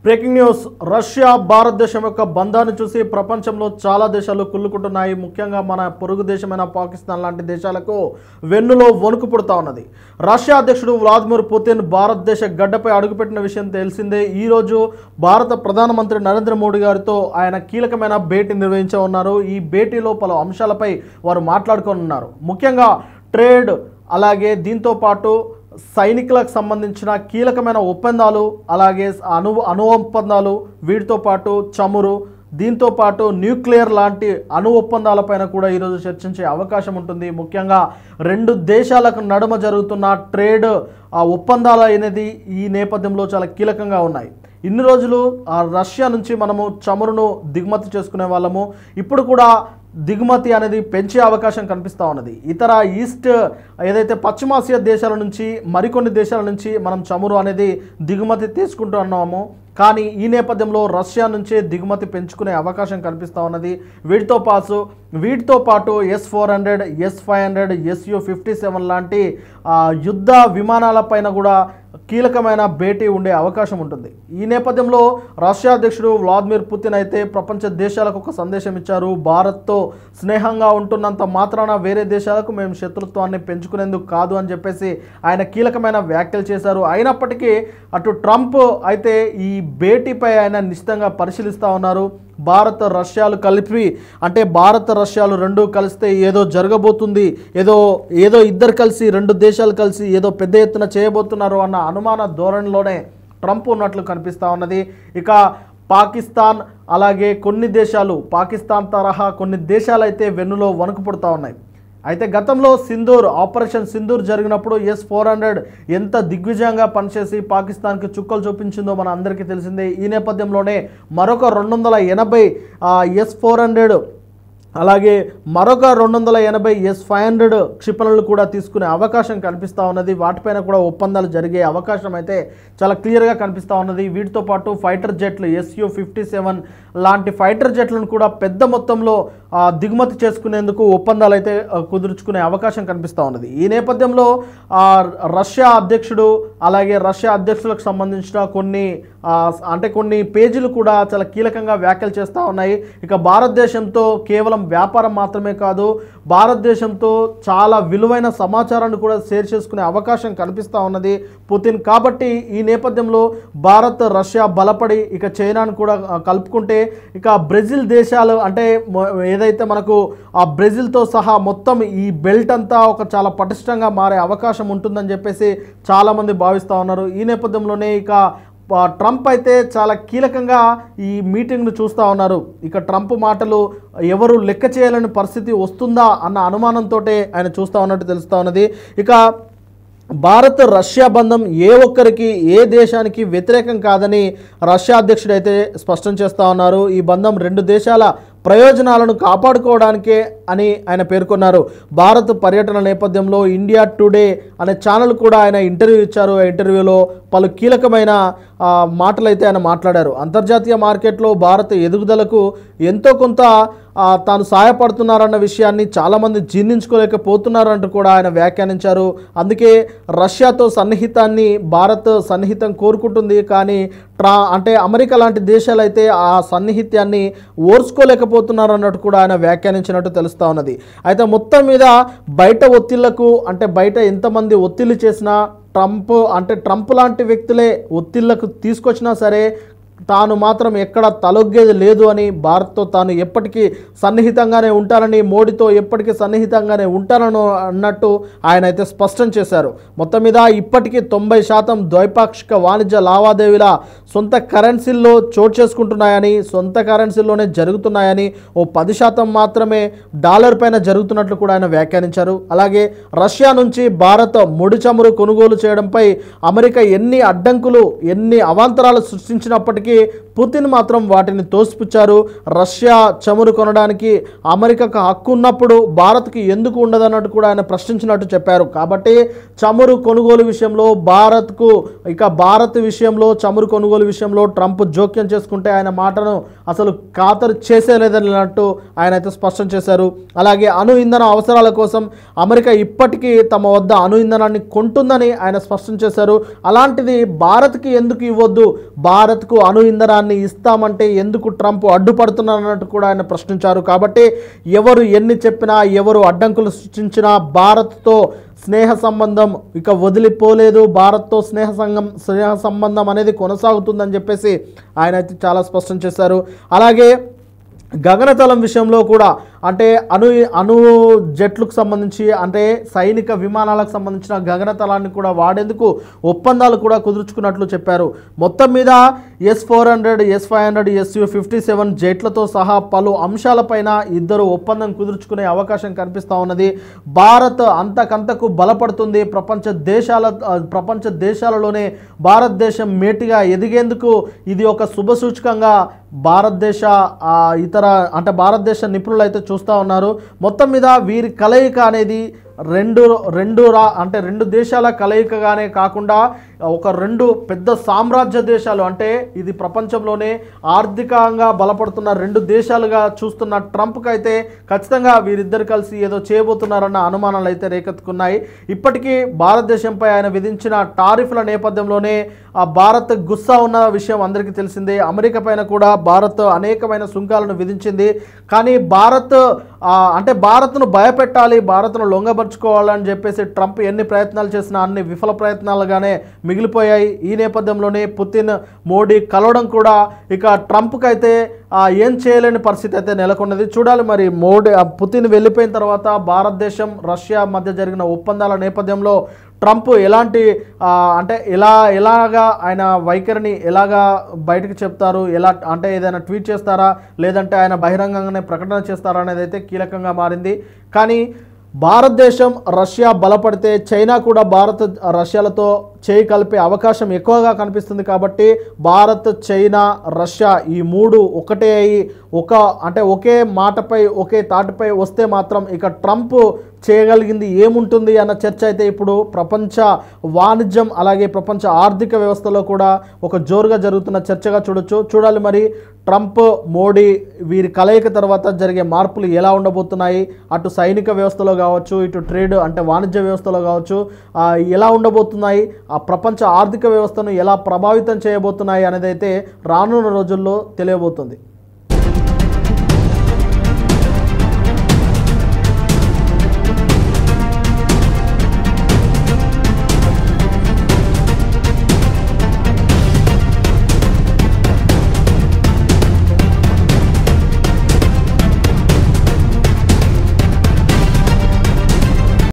Breaking news Russia భారతదేశం యొక్క బంధాన్ని చూసి ప్రపంచంలో చాలా దేశాలు కుళ్ళుకుంటున్నాయి. ముఖ్యంగా మన పొరుగు దేశమైన పాకిస్తాన్ లాంటి దేశాలకు వెన్నులో వణుకు పుడతా ఉన్నది. రష్యా అధ్యక్షుడు వ్లాదిమిర్ పుతిన్ భారతదేశ గడ్డపై అడుగుపెట్టిన విషయం తెలిసిందే. ఈరోజు భారత ప్రధానమంత్రి నరేంద్ర మోడీ గారితో ఆయన కీలకమైన భేటీ నిర్వహించనున్నారు. ఈ భేటీలో పలు అంశాలపై వారు మాట్లాడుకోనున్నారు. ముఖ్యంగా ట్రేడ్, అలాగే దీంతో పాటు సైనికులకు సంబంధించిన కీలకమైన ఒప్పందాలు, అలాగే అణు ఒప్పందాలు, వీటితో పాటు చమురు, దీంతో పాటు న్యూక్లియర్ లాంటి అణు ఒప్పందాలపైన కూడా ఈరోజు చర్చించే అవకాశం ఉంటుంది. ముఖ్యంగా రెండు దేశాలకు నడుమ జరుగుతున్న ట్రేడ్ ఒప్పందాలు అనేది ఈ నేపథ్యంలో చాలా కీలకంగా ఉన్నాయి. ఇన్ని రోజులు రష్యా నుంచి మనము చమురును దిగుమతి చేసుకునే వాళ్ళము. ఇప్పుడు కూడా దిగుమతి అనేది పెంచే అవకాశం కనిపిస్తూ ఉన్నది. ఇతర ఈస్ట్ ఏదైతే పశ్చిమాసియా దేశాల నుంచి మరికొన్ని దేశాల నుంచి మనం చమురు అనేది దిగుమతి తీసుకుంటున్నాము. కానీ ఈ నేపథ్యంలో రష్యా నుంచే దిగుమతి పెంచుకునే అవకాశం కనిపిస్తూ ఉన్నది. వీటితో పాటు S-400, S-500, Su-57 లాంటి యుద్ధ విమానాలపైన కూడా కీలకమైన భేటీ ఉండే అవకాశం ఉంటుంది. ఈ నేపథ్యంలో రష్యా అధ్యక్షుడు వ్లాదిమిర్ పుతిన్ అయితే ప్రపంచ దేశాలకు ఒక సందేశం ఇచ్చారు. భారత్తో స్నేహంగా ఉంటున్నంత మాత్రాన వేరే దేశాలకు మేము శత్రుత్వాన్ని పెంచుకునేందుకు కాదు అని చెప్పేసి ఆయన కీలకమైన వ్యాఖ్యలు చేశారు. అయినప్పటికీ అటు ట్రంప్ అయితే ఈ భేటీపై ఆయన నిశ్చితంగా పరిశీలిస్తూ ఉన్నారు. భారత రష్యాలు కలిపి, అంటే భారత రష్యాలు రెండు కలిస్తే ఏదో జరగబోతుంది, ఏదో ఇద్దరు కలిసి రెండు దేశాలు కలిసి ఏదో పెద్ద ఎత్తున చేయబోతున్నారు అన్న అనుమాన ధోరణిలోనే ట్రంప్ ఉన్నట్లు కనిపిస్తూ ఉన్నది. ఇక పాకిస్తాన్, అలాగే కొన్ని దేశాలు, పాకిస్తాన్ తరహా కొన్ని దేశాలు అయితే వెన్నులో వణుకు పుడతా ఉన్నాయి. అయితే గతంలో ఆపరేషన్ సింధూర్ జరిగినప్పుడు S-400 ఎంత దిగ్విజయంగా పనిచేసి పాకిస్తాన్కి చుక్కలు చూపించిందో మన అందరికీ తెలిసిందే. ఈ నేపథ్యంలోనే మరొక 280 S-400, అలాగే మరొక 280 S-500 క్షిపణులు కూడా తీసుకునే అవకాశం కనిపిస్తూ ఉన్నది. వాటిపైన కూడా ఒప్పందాలు జరిగే అవకాశం అయితే చాలా క్లియర్గా కనిపిస్తూ ఉన్నది. వీటితో పాటు ఫైటర్ జెట్లు Su-57 లాంటి ఫైటర్ జెట్లను కూడా పెద్ద మొత్తంలో దిగుమతి చేసుకునేందుకు ఒప్పందాలు అయితే కుదుర్చుకునే అవకాశం కనిపిస్తూ ఉన్నది. ఈ నేపథ్యంలో రష్యా అధ్యక్షుడు, అలాగే రష్యా అధ్యక్షులకు సంబంధించిన కొన్ని పేజీలు కూడా చాలా కీలకంగా వ్యాఖ్యలు చేస్తూ ఉన్నాయి. ఇక భారతదేశంతో కేవలం వ్యాపారం మాత్రమే కాదు, భారతదేశంతో చాలా విలువైన సమాచారాన్ని కూడా షేర్ చేసుకునే అవకాశం కనిపిస్తూ ఉన్నది పుతిన్. కాబట్టి ఈ నేపథ్యంలో భారత్ రష్యా బలపడి ఇక చైనాను కూడా కలుపుకుంటే ఇక బ్రెజిల్ దేశాలు, అంటే ఏదైతే మనకు ఆ బ్రెజిల్తో సహా మొత్తం ఈ బెల్ట్ అంతా ఒక చాలా పటిష్టంగా మారే అవకాశం ఉంటుందని చెప్పేసి చాలామంది భావిస్తూ ఉన్నారు. ఈ నేపథ్యంలోనే ఇక ట్రంప్ అయితే చాలా కీలకంగా ఈ మీటింగ్ను చూస్తూ ఉన్నారు. ఇక ట్రంప్ మాటలు ఎవరు లెక్క చేయాలని పరిస్థితి వస్తుందా అన్న అనుమానంతో ఆయన చూస్తూ ఉన్నట్టు తెలుస్తూ ఉన్నది. ఇక భారత్ రష్యా బంధం ఏ ఒక్కరికి, ఏ దేశానికి వ్యతిరేకం కాదని రష్యా అధ్యక్షుడు అయితే స్పష్టం చేస్తూ ఉన్నారు. ఈ బంధం రెండు దేశాల ప్రయోజనాలను కాపాడుకోవడానికే అని ఆయన పేర్కొన్నారు. భారత్ పర్యటన నేపథ్యంలో ఇండియా టుడే అనే ఛానల్ కూడా ఆయన ఇంటర్వ్యూ ఇచ్చారు. ఆ ఇంటర్వ్యూలో పలు కీలకమైన మాటలు అయితే ఆయన మాట్లాడారు. అంతర్జాతీయ మార్కెట్లో భారత్ ఎదుగుదలకు ఎంతో కొంత తాను సహాయపడుతున్నారన్న విషయాన్ని చాలామంది జీర్ణించుకోలేకపోతున్నారంటూ కూడా ఆయన వ్యాఖ్యానించారు. అందుకే రష్యాతో సన్నిహితాన్ని భారత్ సన్నిహితం కోరుకుంటుంది. కానీ అమెరికా లాంటి దేశాలు అయితే ఆ సన్నిహిత్యాన్ని ఓర్చుకోలేకపోతున్నారు అన్నట్టు కూడా ఆయన వ్యాఖ్యానించినట్టు తెలుస్తూ ఉన్నది. అయితే మొత్తం మీద బయట ఒత్తిళ్లకు, బయట ఎంతమంది ఒత్తిళ్లు చేసినా ట్రంప్ లాంటి వ్యక్తులే ఒత్తిళ్లకు తీసుకొచ్చినా సరే తాను మాత్రం ఎక్కడ తలొగ్గేది లేదు అని, భారత్తో తాను ఎప్పటికీ సన్నిహితంగానే ఉంటానని, మోడీతో ఎప్పటికీ సన్నిహితంగానే ఉంటానని అన్నట్టు ఆయన అయితే స్పష్టం చేశారు. మొత్తం మీద ఇప్పటికీ 90% ద్వైపాక్షిక వాణిజ్య లావాదేవీల సొంత కరెన్సీల్లో చోటు చేసుకుంటున్నాయని, సొంత కరెన్సీల్లోనే జరుగుతున్నాయని, 10% మాత్రమే డాలర్ పైన జరుగుతున్నట్లు కూడా ఆయన వ్యాఖ్యానించారు. అలాగే రష్యా నుంచి భారత్ ముడి చమురు కొనుగోలు చేయడంపై అమెరికా ఎన్ని అడ్డంకులు, ఎన్ని అవాంతరాలు సృష్టించినప్పటికీ పుతిన్ మాత్రం వాటిని తోసిపుచ్చారు. రష్యా చమురు కొనడానికి అమెరికాకు హక్కు ఉన్నప్పుడు భారత్కి ఎందుకు ఉండదన్నట్టు కూడా ఆయన ప్రశ్నించినట్టు చెప్పారు. కాబట్టి చమురు కొనుగోలు విషయంలో భారత్ విషయంలో చమురు కొనుగోలు విషయంలో ట్రంప్ జోక్యం చేసుకుంటే ఆయన మాటను అసలు ఖాతరు చేసేలేదన్నట్టు ఆయన అయితే స్పష్టం చేశారు. అలాగే అణు ఇంధన అవసరాల కోసం అమెరికా ఇప్పటికీ తమ వద్ద అణు ఇంధనాన్ని కొంటుందని ఆయన స్పష్టం చేశారు. అలాంటిది భారత్కి ఎందుకు ఇవ్వద్దు, భారత్కు అణు ఇంధనాన్ని ఇస్తామంటే ఎందుకు ట్రంప్ అడ్డుపడుతున్నారన్నట్టు కూడా ఆయన ప్రశ్నించారు. కాబట్టి ఎవరు ఎన్ని చెప్పినా, ఎవరు అడ్డంకులు సృష్టించినా భారత్తో స్నేహ సంబంధం ఇక వదిలిపోలేదు, భారత్తో స్నేహ సంబంధం అనేది కొనసాగుతుందని చెప్పేసి ఆయన అయితే చాలా స్పష్టం చేశారు. అలాగే గగనతలం విషయంలో కూడా అంటే అణు జెట్లకు సంబంధించి అంటే సైనిక విమానాలకు సంబంధించిన గగనతలాన్ని కూడా వాడేందుకు ఒప్పందాలు కూడా కుదుర్చుకున్నట్లు చెప్పారు. మొత్తం మీద S-400, S-500, Su-57 జెట్లతో సహా పలు అంశాలపైన ఇద్దరు ఒప్పందం కుదుర్చుకునే అవకాశం కనిపిస్తూ ఉన్నది. భారత్ అంతకంతకు బలపడుతుంది. ప్రపంచ దేశాలలోనే భారతదేశం మేటిగా ఎదిగేందుకు ఇది ఒక శుభసూచకంగా భారతదేశ నిపుణులు అయితే చూస్తూ ఉన్నారు. మొత్తం మీద వీరి కలయిక అనేది రెండు దేశాల కలయికగానే కాకుండా రెండు పెద్ద సామ్రాజ్య దేశాలు అంటే ఇది ప్రపంచంలోనే ఆర్థికంగా బలపడుతున్న రెండు దేశాలుగా చూస్తున్న ట్రంప్కి అయితే ఖచ్చితంగా వీరిద్దరు కలిసి ఏదో చేయబోతున్నారన్న అనుమానాలు అయితే రేకెత్తుకున్నాయి. ఇప్పటికీ భారతదేశంపై ఆయన విధించిన టారిఫ్ల నేపథ్యంలోనే భారత్ గుస్సా ఉన్న విషయం అందరికీ తెలిసిందే. అమెరికా పైన కూడా భారత్ అనేకమైన సుంకాలను విధించింది. కానీ భారత్ను భయపెట్టాలి, భారత్ను లొంగబరుచుకోవాలని చెప్పేసి ట్రంప్ ఎన్ని ప్రయత్నాలు చేసినా అన్ని విఫల ప్రయత్నాలుగానే మిగిలిపోయాయి. ఈ నేపథ్యంలోనే పుతిన్, మోడీ కలవడం కూడా ఇక ట్రంప్కి అయితే ఏం చేయలేని పరిస్థితి అయితే నెలకొన్నది. చూడాలి మరి పుతిన్ వెళ్ళిపోయిన తర్వాత భారతదేశం రష్యా మధ్య జరిగిన ఒప్పందాల నేపథ్యంలో ట్రంప్ ఎలాగా ఆయన వైఖరిని ఎలాగా బయటకు చెప్తారు, ఏదైనా ట్వీట్ చేస్తారా లేదంటే ఆయన బహిరంగంగానే ప్రకటన చేస్తారా అనేది అయితే కీలకంగా మారింది. కానీ భారతదేశం రష్యా బలపడితే చైనా కూడా రష్యాలతో చేయి కలిపే అవకాశం ఎక్కువగా కనిపిస్తుంది. కాబట్టి భారత్, చైనా, రష్యా ఈ మూడు ఒకటే అయ్యి ఒకే మాటపై ఒకే తాటిపై వస్తే మాత్రం ఇక ట్రంప్ చేయగలిగింది ఏముంటుంది అన్న చర్చ అయితే ఇప్పుడు ప్రపంచ వాణిజ్యం అలాగే ప్రపంచ ఆర్థిక వ్యవస్థలో కూడా ఒక జోరుగా జరుగుతున్న చర్చగా చూడాలి మరి ట్రంప్, మోడీ వీరి కలయిక తర్వాత జరిగే మార్పులు ఎలా ఉండబోతున్నాయి, అటు సైనిక వ్యవస్థలో కావచ్చు, ఇటు ట్రేడ్ వాణిజ్య వ్యవస్థలో కావచ్చు ఎలా ఉండబోతున్నాయి, ఆ ప్రపంచ ఆర్థిక వ్యవస్థను ఎలా ప్రభావితం చేయబోతున్నాయి అనేది అయితే రానున్న రోజుల్లో తెలియబోతుంది.